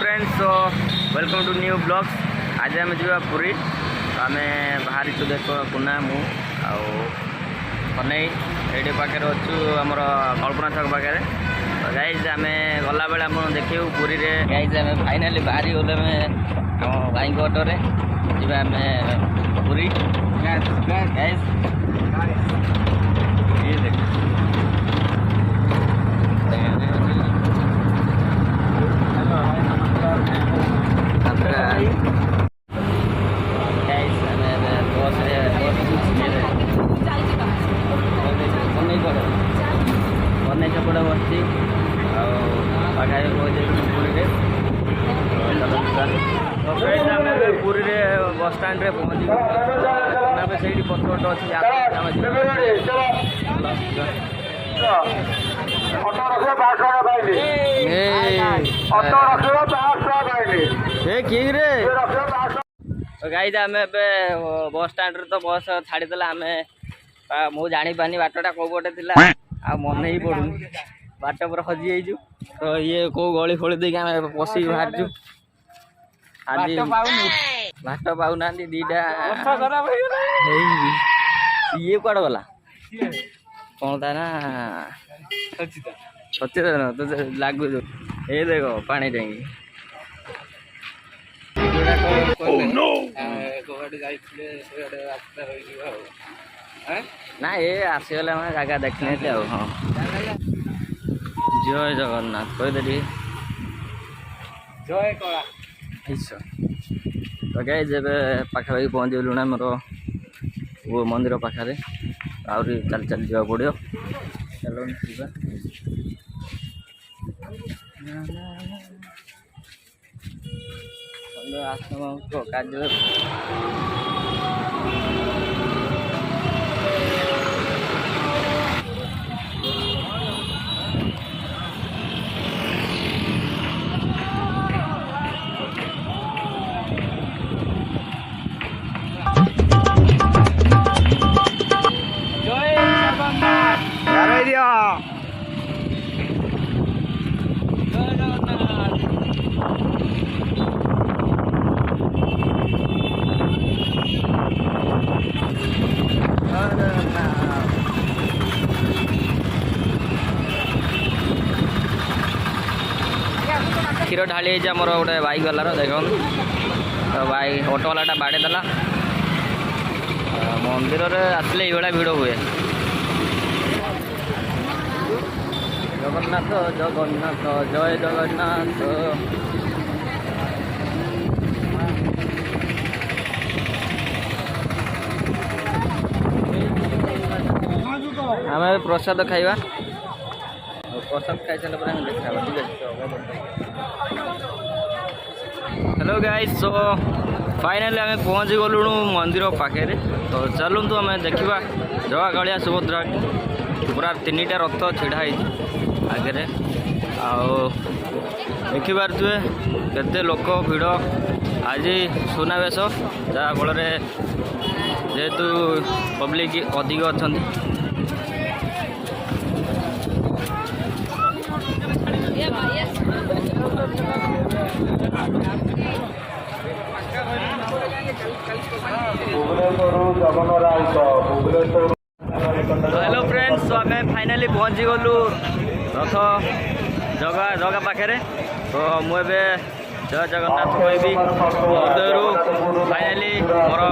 Friends, so welcome to new blogs. आज आम जा पुरी आम बाहरी देख पुना मु कनई ये पाखे अच्छु आमर कल्पना छक पाखे। तो गाइज आम गला बेले आप देखू पुरी रे गाइज आम फाइनाली बाहरी गले आम भाई अटोरे जा आम पुरी गाइज ये देख सेपटे बसी पाखा पुरी बस स्टाण्ड में पहुँची से पथर अच्छी गाई आम बस स्टाण्ड तो बस छाड़ीदेला आम मुझे जानी पानी बाटटा कौ पटे थी आ मन ही पड़ूनी बाट पर हजि जाइजु। तो ये कौ गली खोली देख आम पशि बाहरचु आज भाट पाऊना दीटा ये कौड़ गला कौन था ना सचेतन तो लगुच ये देख पानी टैंकी ना ये आसीगले मैं जगह देखने हाँ जय जगन्नाथ कहीदे जय कला तो गाई जब पाखापाखि पहुँच गलुना मोर वो मंदिर पाखे आहरी चल चल जा पड़ो चलो आश्रम कार्य क्षीर ढाली मोर गोटे बाइक गलार देख तो बाइक ऑटो वाला बाड़े देला मंदिर आसले ये भिड़ हुए। जगन्नाथ जगन्नाथ जय जगन्नाथ आम प्रसाद खाइबा प्रसाद खाई सारा पर देखा ठीक है। हेलो गाइस, सो फाइनाली आम पहुँच गलुणु मंदिर पाखे। तो चलतु आम देखा जगह कालिया सुभद्रा पूरा 3टा रथ छिड़ाई आगे देखिपे केते लोक भिड़ आज सुनावेश जहाँ फल जेहेतु पब्लिक अधिक अच्छा हेलो फ्रेंड्स, आम फाइनाली पहुँची गलु रथ जगह जगह पाखे। तो मुझे जय जगन्नाथ कहबी हृदय फाइनाली मोर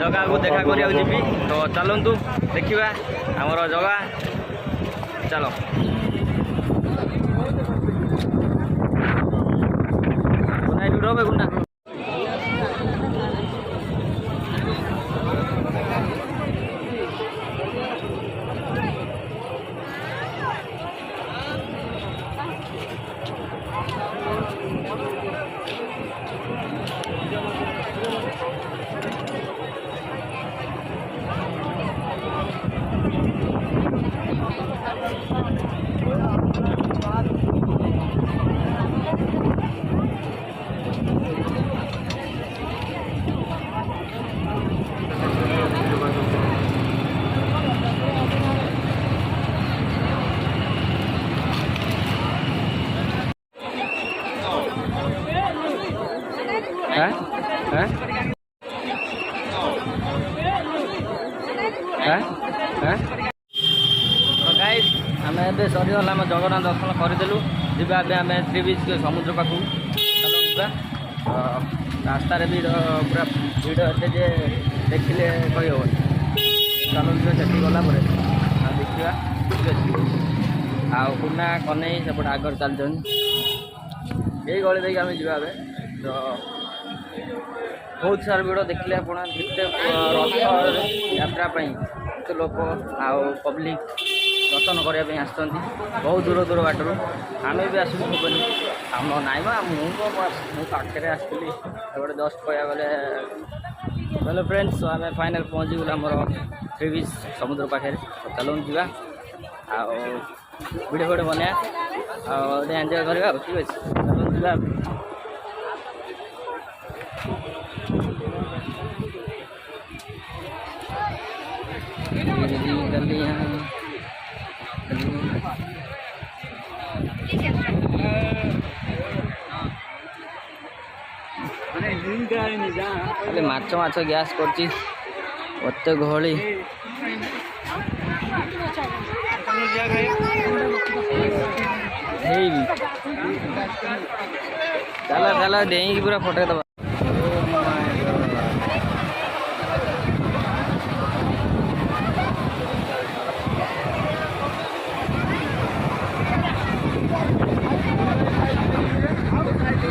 जगह को देखा करा जी। तो चलतु देखा आमर जगह चलो गुना गाइस आम ए सरीगला आम जगन्नाथ दर्शन करदेलु जी आम सी बीच समुद्र पाखक चलो जा रास्त भी पूरा भिड़ अच्छे जे देखिले कही हम चलो से गला देखा ठीक अच्छे आना कने सेपटे आगर चलते यही गली देखिए आम जा तो बहुत सारा भिड़ देखिले आप रथ यात्रा केते लोक आउ पब्लिक दर्शन करने बहुत दूर दूर बाटर आम भी आसू आम नाई मुझे पाखे आसती जस्ट कह गले चलो फ्रेंड्स आम फाइनाल पहुँची गलु आमर सी बीच समुद्र पाखे चलो जा वीडियो फोटो बनाया एंजय करवा ठीक अच्छे चलो जा खाली माछ माछ गैस करते गहली चल चल डेई पूरा फटे दबा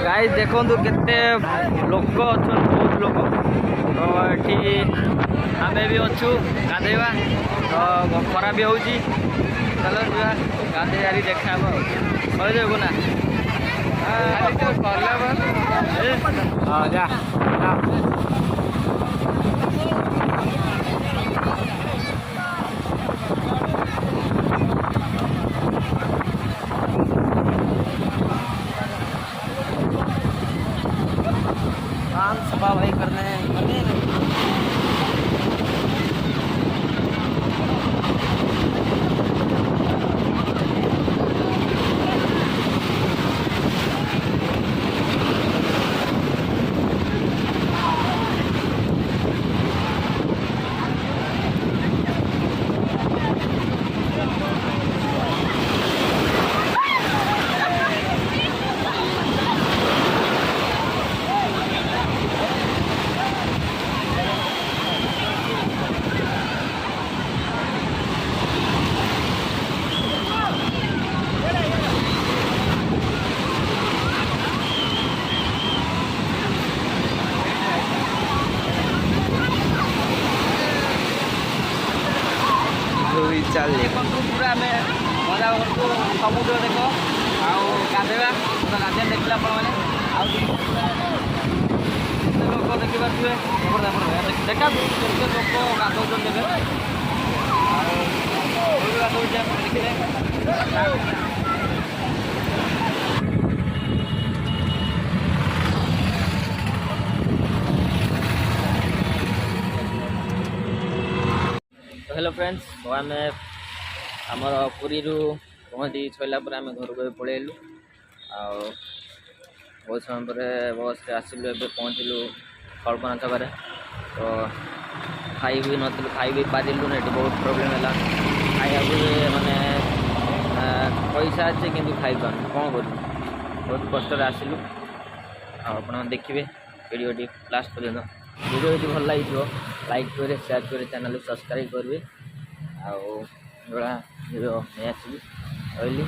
गाइस देखो केते लोक अच्छा बहुत लोक तो ये आम भी अच्छू गाधेवा तो खरा भी होची चलो जा गाधे जारी देखा कहदेबू ना हाँ जा सफा भाई करने चल पूरा आम मजा करतु समुद्र देख आधेवा तो गाधे देखला लोक देखी पारे देखा केते लोक गाधौन देखे देखिले हेलो फ्रेंड्स तो आम आमर पुरी पहुँची सैला आम घर को पलैलु बहुत समय पर बस आसलु ए पहुँचलु कल्पना छक तो खाई भी नु खाई भी पारिलु ये बहुत प्रोब्लेम है खाया माने पैसा अच्छे कि खाई पार कौन कर बहुत कष्ट आसलु आप देखिए वीडियो लास्ट पर्यंत वीडियो यदि भल लगी लाइक करें शेयर करें चैनल को सब्सक्राइब करेंगे आउ भिडियो नहीं आसबि रही।